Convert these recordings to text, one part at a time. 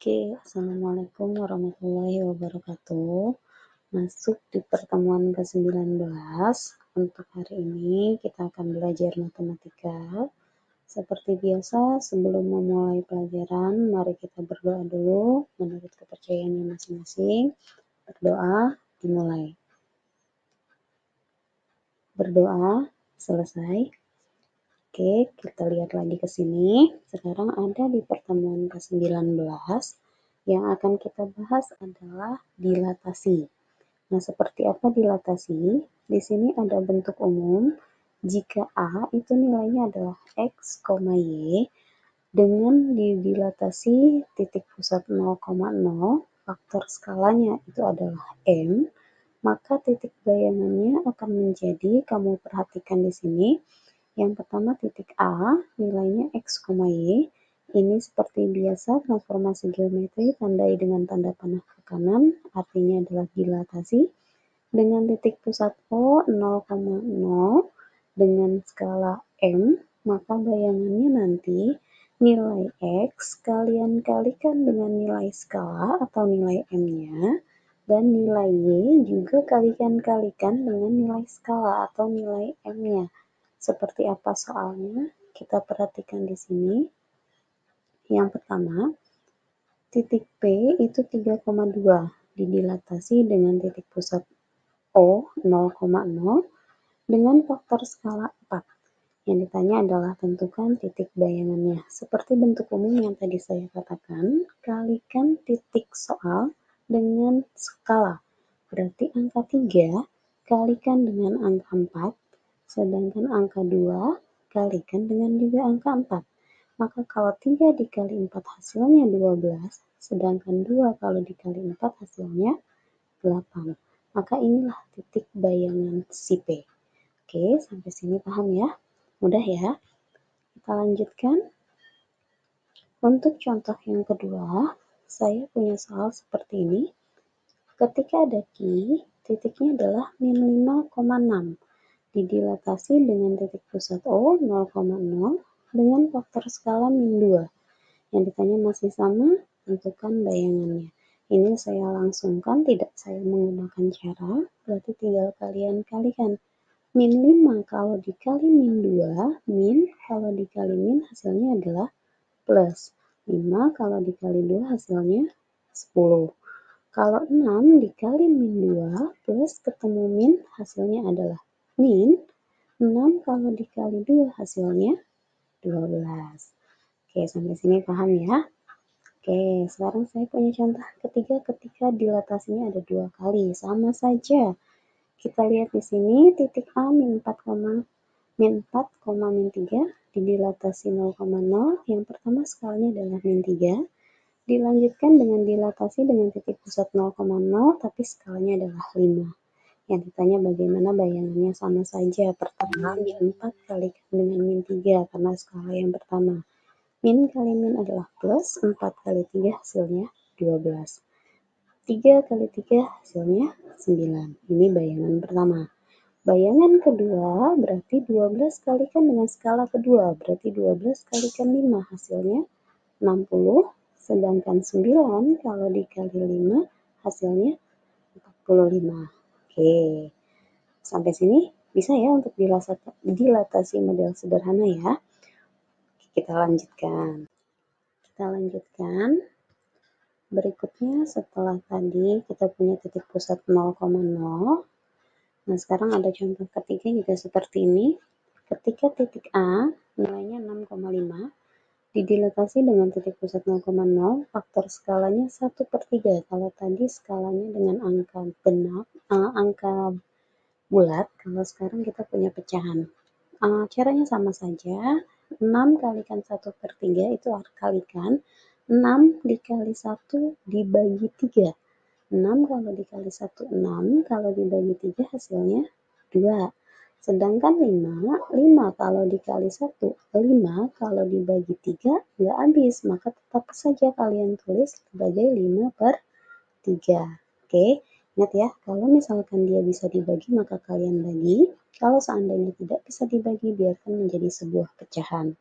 Oke, Assalamualaikum warahmatullahi wabarakatuh. Masuk di pertemuan ke-19. Untuk hari ini kita akan belajar matematika. Seperti biasa, sebelum memulai pelajaran, mari kita berdoa dulu menurut kepercayaannya masing-masing. Berdoa, dimulai. Berdoa, selesai. Oke, kita lihat lagi ke sini. Sekarang ada di pertemuan ke-19. Yang akan kita bahas adalah dilatasi. Nah, seperti apa dilatasi? Di sini ada bentuk umum. Jika A itu nilainya adalah X, Y, dengan dilatasi titik pusat 0,0, faktor skalanya itu adalah M, maka titik bayangannya akan menjadi, kamu perhatikan di sini, yang pertama titik A, nilainya X, Y. Ini seperti biasa transformasi geometri, tandai dengan tanda panah ke kanan, artinya adalah dilatasi. Dengan titik pusat O 0,0 dengan skala M, maka bayangannya nanti nilai X kalian kalikan dengan nilai skala atau nilai M-nya, dan nilai Y juga kalikan dengan nilai skala atau nilai M-nya. Seperti apa soalnya? Kita perhatikan di sini. Yang pertama, titik P itu 3,2 didilatasi dengan titik pusat O 0,0 dengan faktor skala 4. Yang ditanya adalah tentukan titik bayangannya. Seperti bentuk umum yang tadi saya katakan, kalikan titik soal dengan skala. Berarti angka 3 kalikan dengan angka 4, sedangkan angka 2 kalikan dengan juga angka 4. Maka kalau 3 dikali 4 hasilnya 12, sedangkan 2 kalau dikali 4 hasilnya 8. Maka inilah titik bayangan si P. Oke, sampai sini paham ya? Mudah ya? Kita lanjutkan. Untuk contoh yang kedua, saya punya soal seperti ini. Ketika ada Q, titiknya adalah min 5,6. Didilatasi dengan titik pusat O 0,0 dengan faktor skala min 2. Yang ditanya masih sama, tentukan bayangannya. Ini saya langsungkan, tidak saya menggunakan cara, berarti tinggal kalian kalikan. Min 5 kalau dikali min 2, min kalau dikali min hasilnya adalah plus. 5 kalau dikali 2 hasilnya 10. Kalau 6 dikali min 2 plus ketemu min hasilnya adalah min 6 kalau dikali 2 hasilnya 12. Oke, sampai sini paham ya? Oke, sekarang saya punya contoh ketiga ketika dilatasinya ada 2 kali. Sama saja. Kita lihat di sini titik A min 4, min 3 didilatasi 0,0. Yang pertama skalanya adalah min 3. Dilanjutkan dengan dilatasi dengan titik pusat 0,0 tapi skalanya adalah 5. Yang ditanya bagaimana bayangannya, sama saja. Pertama min 4 kalikan dengan min 3 karena skala yang pertama. Min kali min adalah plus, 4 kali 3 hasilnya 12. 3 kali 3 hasilnya 9. Ini bayangan pertama. Bayangan kedua berarti 12 kalikan dengan skala kedua. Berarti 12 kalikan 5 hasilnya 60. Sedangkan 9 kalau dikali 5 hasilnya 45. Oke, sampai sini bisa ya untuk dilatasi model sederhana ya. Kita lanjutkan. Berikutnya setelah tadi kita punya titik pusat 0,0. Nah, sekarang ada contoh ketiga juga seperti ini. Ketika titik A nilainya 6,5. Didilatasi dengan titik pusat 0,0, faktor skalanya 1/3. Kalau tadi skalanya dengan angka angka bulat, kalau sekarang kita punya pecahan. Caranya sama saja, 6 kalikan 1/3 itu kalikan 6 dikali 1 dibagi 3. 6 kalau dikali 1, 6. Kalau dibagi 3 hasilnya 2. Sedangkan 5 kalau dikali 1, 5 kalau dibagi 3 nggak habis, maka tetap saja kalian tulis sebagai 5/3. Oke, ingat ya, kalau misalkan dia bisa dibagi maka kalian bagi, kalau seandainya tidak bisa dibagi biarkan menjadi sebuah pecahan.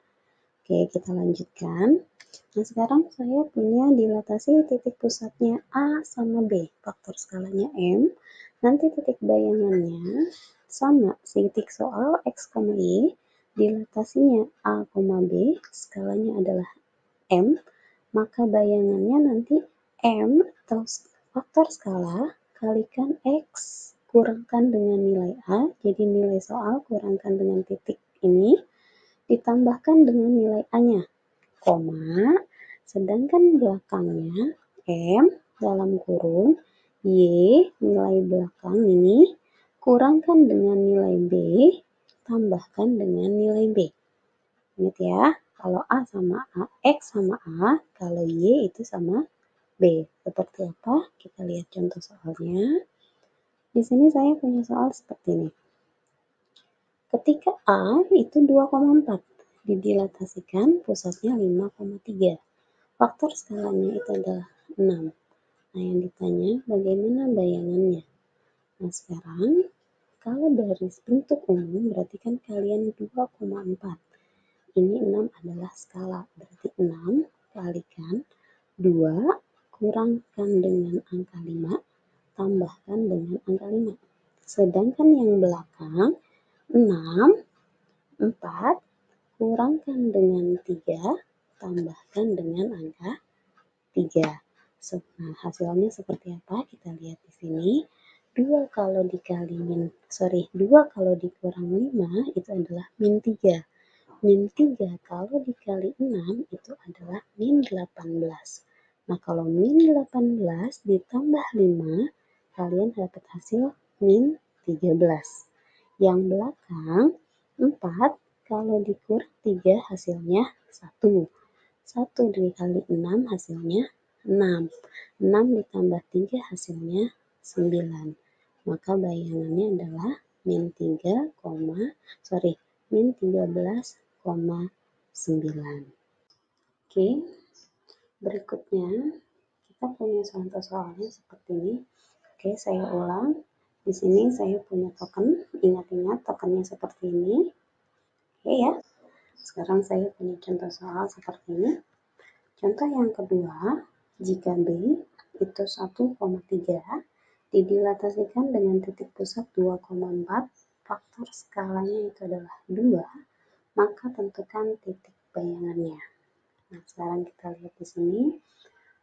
Oke, kita lanjutkan. Nah, sekarang saya punya dilatasi titik pusatnya A sama B, faktor skalanya M. Nanti titik bayangannya sama titik soal X, Y, dilatasinya A, B, skalanya adalah M, maka bayangannya nanti M atau faktor skala kalikan X kurangkan dengan nilai A, jadi nilai soal kurangkan dengan titik ini, ditambahkan dengan nilai A-nya, koma, sedangkan belakangnya M dalam kurung Y nilai belakang ini kurangkan dengan nilai B, tambahkan dengan nilai B. Ingat ya, kalau A sama A, X sama A, kalau Y itu sama B. Seperti apa? Kita lihat contoh soalnya. Di sini saya punya soal seperti ini. Ketika A itu 2,4, didilatasikan pusatnya 5,3. Faktor skalanya itu adalah 6. Nah, yang ditanya bagaimana bayangannya? Nah, sekarang kalau dari bentuk umum berarti kan kalian 2,4. Ini 6 adalah skala, berarti 6 kalikan 2 kurangkan dengan angka 5 tambahkan dengan angka 5. Sedangkan yang belakang 6, 4 kurangkan dengan 3 tambahkan dengan angka 3. Nah, hasilnya seperti apa? Kita lihat di sini. 2 kalau dikurang 5 itu adalah min 3. Min 3 kalau dikali 6 itu adalah min 18. Nah, kalau min 18 ditambah 5, kalian dapat hasil min 13. Yang belakang 4 kalau dikurang 3 hasilnya 1. 1 dikali 6 hasilnya 6. 6 ditambah 3 hasilnya 9. Maka bayangannya adalah min 13,9. Oke, berikutnya kita punya contoh soalnya seperti ini. Oke, saya ulang. Di sini saya punya token. Ingat-ingat tokennya seperti ini. Oke ya. Sekarang saya punya contoh soal seperti ini. Contoh yang kedua, jika B itu 1,3 didilatasikan dengan titik pusat 2,4, faktor skalanya itu adalah 2, maka tentukan titik bayangannya. Nah, sekarang kita lihat di sini.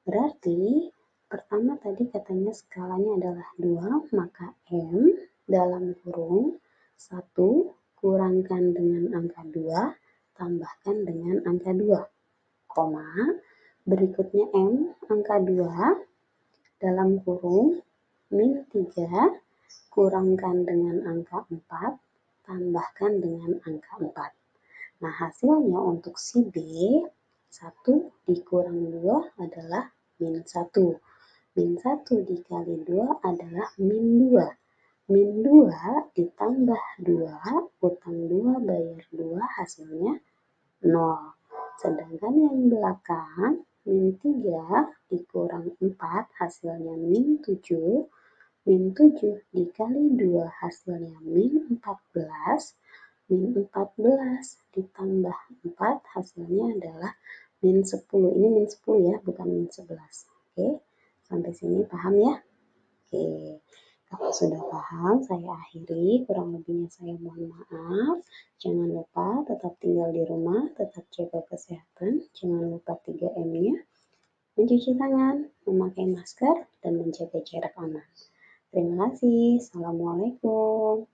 Berarti pertama tadi katanya skalanya adalah 2, maka M dalam kurung 1 kurangkan dengan angka 2, tambahkan dengan angka 2, koma, berikutnya M angka 2 dalam kurung min 3 kurangkan dengan angka 4, tambahkan dengan angka 4. Nah, hasilnya untuk si B, 1 dikurang 2 adalah min 1. Min 1 dikali 2 adalah min 2. Min 2 ditambah 2, utang 2 bayar 2 hasilnya 0. Sedangkan yang belakang min 3 dikurang 4 hasilnya min 7. Min 7 dikali 2 hasilnya min 14. Min 14 ditambah 4 hasilnya adalah min 10. Ini min 10 ya, bukan min 11. Oke, sampai sini paham ya? Oke, kalau sudah paham saya akhiri. Kurang lebihnya saya mohon maaf. Jangan lupa tetap tinggal di rumah, tetap jaga kesehatan. Jangan lupa 3M-nya. Mencuci tangan, memakai masker, dan menjaga jarak aman. Terima kasih. Assalamualaikum.